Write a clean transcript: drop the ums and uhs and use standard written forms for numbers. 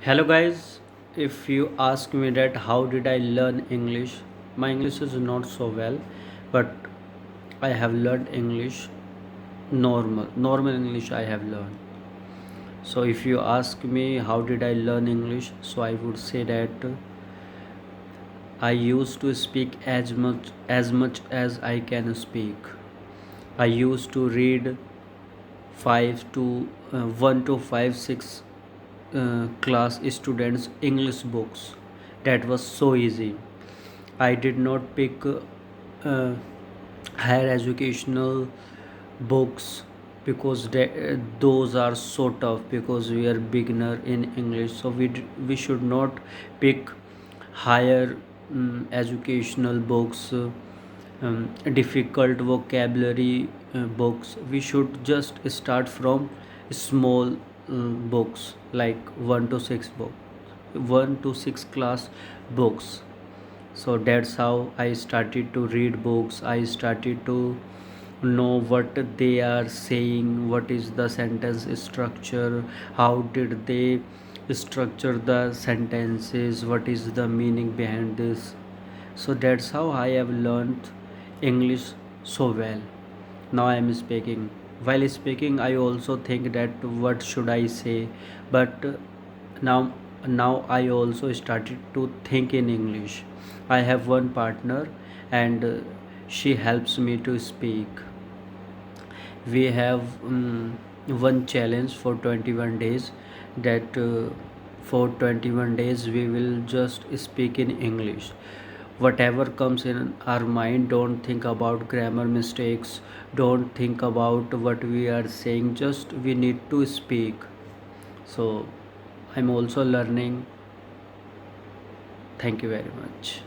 Hello guys, if you ask me that how did I learn English, my English is not so well, but I have learned English normal English I have learned. So if you ask me how did I learn English, so I would say that I used to speak as much as I can speak. I used to read 5 to 1 to 5 6 class students English books. That was so easy. I did not pick uh, higher educational books because those are so tough because we are beginner in English, so we should not pick higher educational books, difficult vocabulary books. We should just start from small books like 1 to 6 book 1 to 6 class books. So that's how I started to read books. I started to know what they are saying, what is the sentence structure, how did they structure the sentences, what is the meaning behind this. So that's how I have learned English so well. Now I am speaking. While speaking I also think that what should I say, but now now I also started to think in English. I have one partner, and she helps me to speak. We have one challenge for 21 days, that for 21 days we will just speak in English. Whatever comes in our mind, don't think about grammar mistakes, don't think about what we are saying, just we need to speak. So I'm also learning. Thank you very much.